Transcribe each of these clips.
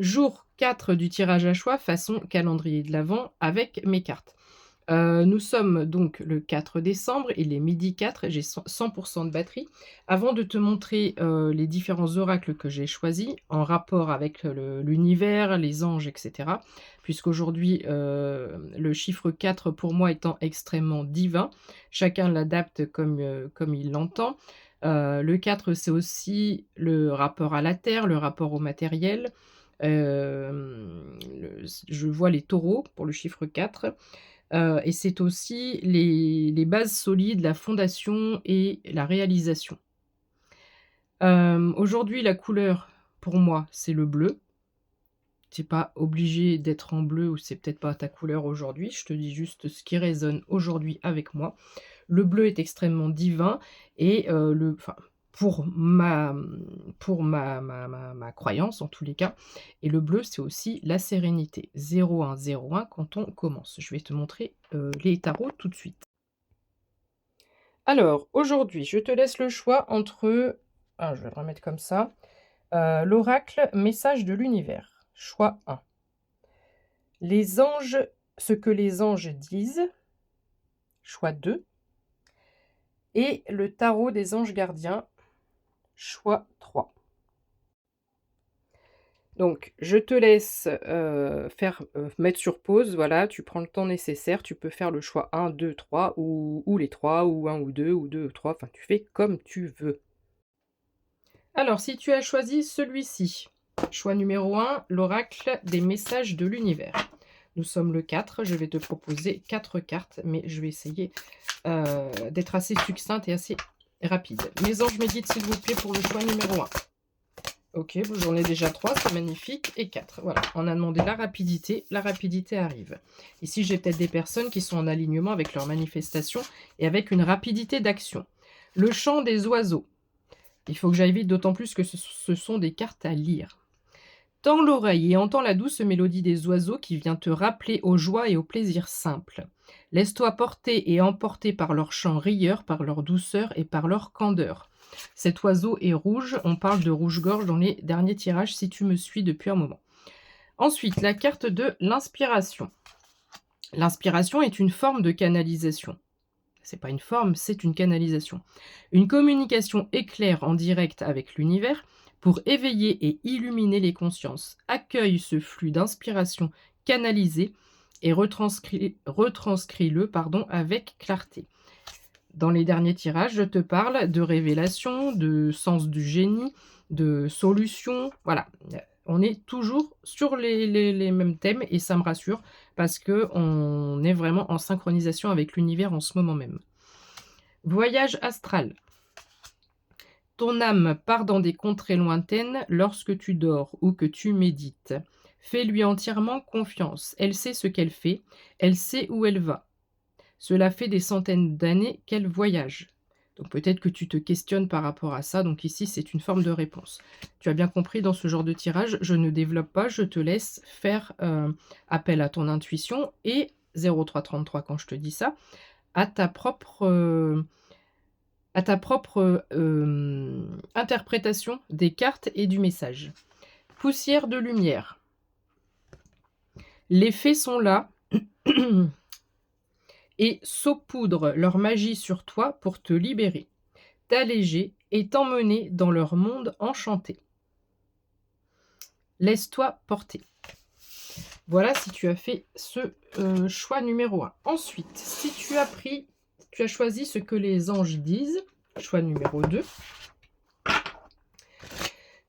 Jour 4 du tirage à choix façon calendrier de l'Avent avec mes cartes. Nous sommes donc le 4 décembre, il est 12h04 et j'ai 100 de batterie. Avant de te montrer, les différents oracles que j'ai choisis en rapport avec l'univers, les anges et cetera, puisqu'aujourd'hui, le chiffre 4 pour moi étant extrêmement divin, chacun l'adapte comme il l'entend. Le 4 c'est aussi le rapport à la terre, le rapport au matériel. Je vois les taureaux pour le chiffre 4. Et c'est aussi les bases solides, la fondation et la réalisation. Aujourd'hui, la couleur, pour moi, c'est le bleu. Tu es pas obligé d'être en bleu ou c'est peut-être pas ta couleur aujourd'hui. Je te dis juste ce qui résonne aujourd'hui avec moi. Le bleu est extrêmement divin et pour ma croyance en tous les cas et le bleu, c'est aussi la sérénité. 0101 quand on commence. Je vais te montrer, les tarots tout de suite. Alors, aujourd'hui, je te laisse le choix entre je vais le remettre comme ça, l'oracle message de l'univers. Choix 1. Les anges, ce que les anges disent. Choix 2. Et le tarot des anges gardiens, choix 3. Donc, je te laisse mettre sur pause, voilà, tu prends le temps nécessaire, tu peux faire le choix 1, 2, 3 ou les 3 ou 1 ou 2 ou 3, enfin tu fais comme tu veux. Alors, si tu as choisi celui-ci, choix numéro 1, l'oracle des messages de l'univers. Nous sommes le 4, je vais te proposer 4 cartes, mais je vais essayer d'être assez succincte et assez rapide. Mes anges me guident s'il vous plaît pour le choix numéro 1. Ok, j'en ai déjà 3, c'est magnifique, et 4. Voilà, on a demandé la rapidité arrive. Ici, j'ai peut-être des personnes qui sont en alignement avec leur manifestation et avec une rapidité d'action. Le chant des oiseaux. Il faut que j'aille vite, d'autant plus que ce sont des cartes à lire. Tends l'oreille et entends la douce mélodie des oiseaux qui vient te rappeler aux joies et aux plaisirs simples. Laisse-toi porter et emporter par leur chant rieur, par leur douceur et par leur candeur. Cet oiseau est rouge, on parle de rouge-gorge dans les derniers tirages si tu me suis depuis un moment. Ensuite, la carte de l'inspiration. L'inspiration est une forme de canalisation. C'est pas une forme, c'est une canalisation. Une communication éclair en direct avec l'univers pour éveiller et illuminer les consciences. Accueille ce flux d'inspiration canalisé et retranscris-le avec clarté. Dans les derniers tirages, je te parle de révélation, de sens du génie, de solution. Voilà, on est toujours sur les mêmes thèmes et ça me rassure parce qu'on est vraiment en synchronisation avec l'univers en ce moment même. Voyage astral. Ton âme part dans des contrées lointaines lorsque tu dors ou que tu médites. Fais-lui entièrement confiance. Elle sait ce qu'elle fait, elle sait où elle va. Cela fait des centaines d'années qu'elle voyage. Donc peut-être que tu te questionnes par rapport à ça. Donc ici, c'est une forme de réponse. Tu as bien compris, dans ce genre de tirage, je ne développe pas, je te laisse faire appel à ton intuition et 0333 quand je te dis ça, à ta propre interprétation des cartes et du message. Poussière de lumière. Les fées sont là et saupoudrent leur magie sur toi pour te libérer, t'alléger et t'emmener dans leur monde enchanté. Laisse-toi porter. Voilà si tu as fait ce choix numéro 1. Ensuite, si tu as choisi ce que les anges disent, choix numéro 2.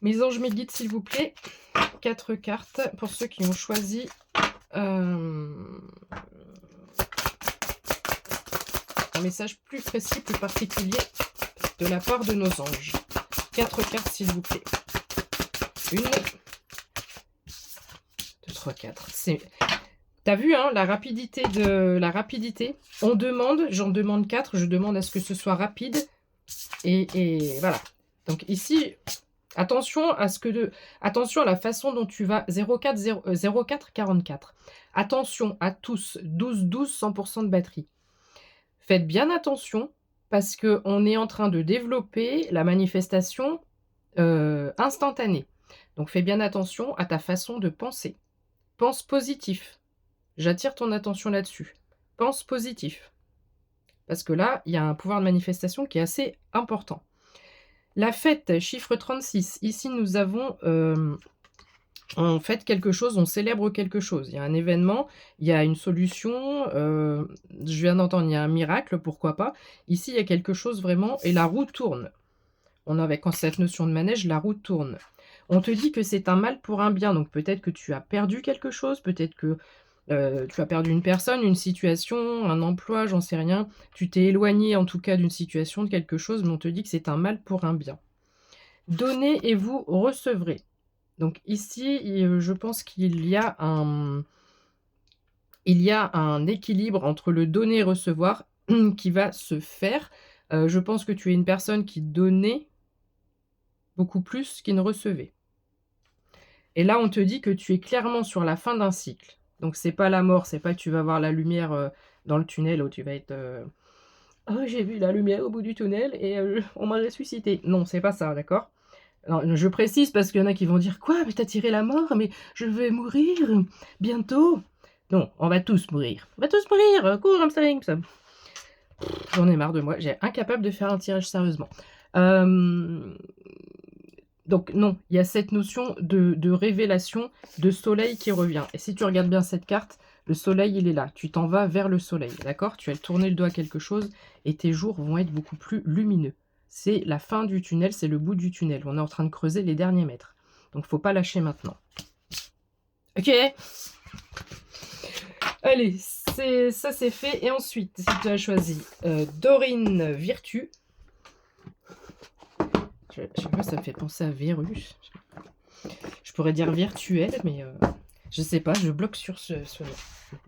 Mes anges, mes guides, s'il vous plaît, 4 cartes pour ceux qui ont choisi un message plus précis, plus particulier de la part de nos anges. 4 cartes, s'il vous plaît. 1, 2, 3, 4. T'as vu, hein, la rapidité. On demande, j'en demande 4, je demande à ce que ce soit rapide. Et voilà. Donc ici, attention à la façon dont tu vas. 04 44. Attention à tous. 12 12 100% de batterie. Faites bien attention parce qu'on est en train de développer la manifestation instantanée. Donc fais bien attention à ta façon de penser. Pense positif. J'attire ton attention là-dessus. Pense positif. Parce que là, il y a un pouvoir de manifestation qui est assez important. La fête, chiffre 36. Ici, nous avons, on fête quelque chose, on célèbre quelque chose. Il y a un événement, il y a une solution, je viens d'entendre, il y a un miracle, pourquoi pas. Ici, il y a quelque chose vraiment et la roue tourne. On a avec cette notion de manège, la roue tourne. On te dit que c'est un mal pour un bien, donc peut-être que tu as perdu quelque chose, peut-être que tu as perdu une personne, une situation, un emploi, j'en sais rien. Tu t'es éloigné en tout cas d'une situation, de quelque chose, mais on te dit que c'est un mal pour un bien. Donnez et vous recevrez. Donc ici, je pense qu'il y a un équilibre entre le donner et recevoir qui va se faire. Je pense que tu es une personne qui donnait beaucoup plus qu'il ne recevait. Et là, on te dit que tu es clairement sur la fin d'un cycle. Donc c'est pas la mort, c'est pas que tu vas voir la lumière, dans le tunnel où tu vas être, «Oh j'ai vu la lumière au bout du tunnel et on m'a ressuscité». Non, c'est pas ça, d'accord? Alors je précise parce qu'il y en a qui vont dire: «Quoi? Mais tu as tiré la mort? Mais je vais mourir bientôt». Non, on va tous mourir. On va tous mourir, cours hamstring, ça. J'en ai marre de moi, j'ai incapable de faire un tirage sérieusement. Donc non, il y a cette notion de révélation, de soleil qui revient. Et si tu regardes bien cette carte, le soleil, il est là. Tu t'en vas vers le soleil, d'accord? Tu as tourné le doigt à quelque chose et tes jours vont être beaucoup plus lumineux. C'est la fin du tunnel, c'est le bout du tunnel. On est en train de creuser les derniers mètres. Donc, faut pas lâcher maintenant. Ok? Allez, ça c'est fait. Et ensuite, si tu as choisi Dorine Virtue, je sais pas, ça me fait penser à virus. Je pourrais dire virtuel, mais je sais pas, je bloque sur ce nom.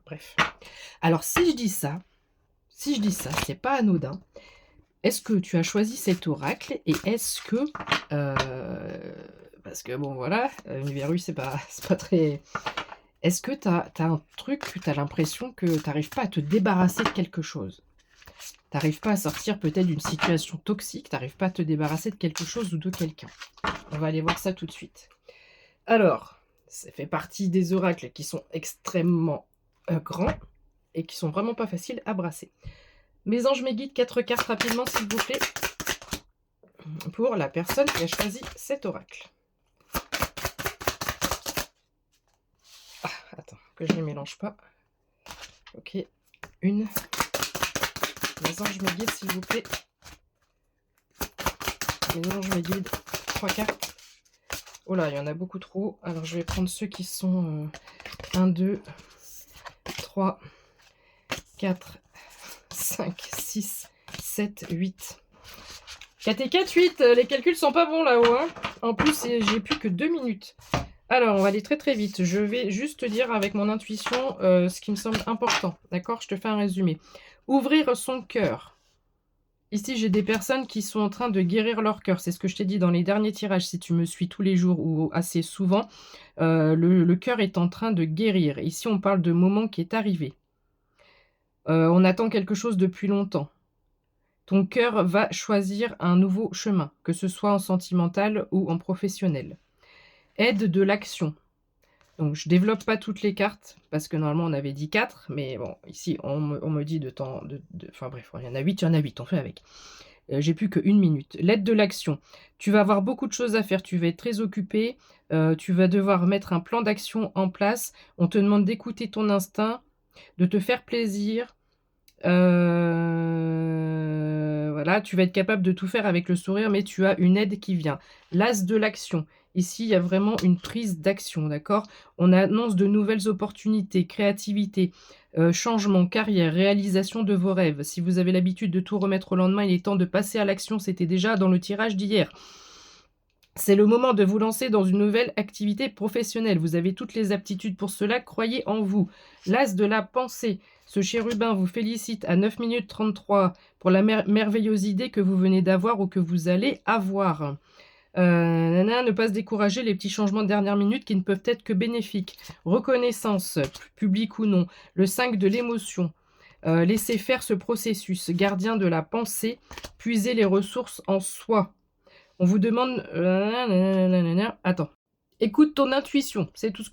Bref. Alors, si je dis ça, c'est pas anodin. Est-ce que tu as choisi cet oracle et est-ce que... parce que bon, voilà, une virus, c'est pas très... Est-ce que tu as un truc, tu as l'impression que tu n'arrives pas à te débarrasser de quelque chose? Tu n'arrives pas à sortir peut-être d'une situation toxique, tu n'arrives pas à te débarrasser de quelque chose ou de quelqu'un. On va aller voir ça tout de suite. Alors, ça fait partie des oracles qui sont extrêmement grands et qui sont vraiment pas faciles à brasser. Mes anges, mes guides, 4 cartes rapidement, s'il vous plaît, pour la personne qui a choisi cet oracle. Ah, attends, que je ne les mélange pas. Ok, une. Mes anges, mes guides, s'il vous plaît. Mes anges, mes guides, 3 cartes. Oh là, il y en a beaucoup trop. Alors, je vais prendre ceux qui sont 1, 2, 3, 4, 5, 6, 7, 8. 4 et 4, 8. Les calculs sont pas bons là-haut. Hein. En plus, j'ai plus que 2 minutes. Alors, on va aller très très vite. Je vais juste te dire avec mon intuition ce qui me semble important. D'accord? Je te fais un résumé. Ouvrir son cœur. Ici, j'ai des personnes qui sont en train de guérir leur cœur. C'est ce que je t'ai dit dans les derniers tirages. Si tu me suis tous les jours ou assez souvent, le cœur est en train de guérir. Ici, on parle de moment qui est arrivé. On attend quelque chose depuis longtemps. Ton cœur va choisir un nouveau chemin, que ce soit en sentimental ou en professionnel. Aide de l'action. Donc, je développe pas toutes les cartes, parce que normalement, on avait dit 4, mais bon, ici, on me dit de temps... Enfin bref, il y en a 8, on fait avec. J'ai plus que 1 minute. L'aide de l'action. Tu vas avoir beaucoup de choses à faire, tu vas être très occupé, tu vas devoir mettre un plan d'action en place. On te demande d'écouter ton instinct, de te faire plaisir. Voilà, tu vas être capable de tout faire avec le sourire, mais tu as une aide qui vient. L'as de l'action. Ici, il y a vraiment une prise d'action, d'accord? On annonce de nouvelles opportunités, créativité, changement, carrière, réalisation de vos rêves. Si vous avez l'habitude de tout remettre au lendemain, il est temps de passer à l'action. C'était déjà dans le tirage d'hier. C'est le moment de vous lancer dans une nouvelle activité professionnelle. Vous avez toutes les aptitudes pour cela, croyez en vous. L'as de la pensée. Ce chérubin vous félicite à 9 minutes 33 pour la merveilleuse idée que vous venez d'avoir ou que vous allez avoir. Ne pas se décourager, les petits changements de dernière minute qui ne peuvent être que bénéfiques. Reconnaissance, publique ou non. Le 5 de l'émotion. Laissez faire ce processus. Gardien de la pensée, puiser les ressources en soi. On vous demande... Attends. Écoute ton intuition, c'est tout ce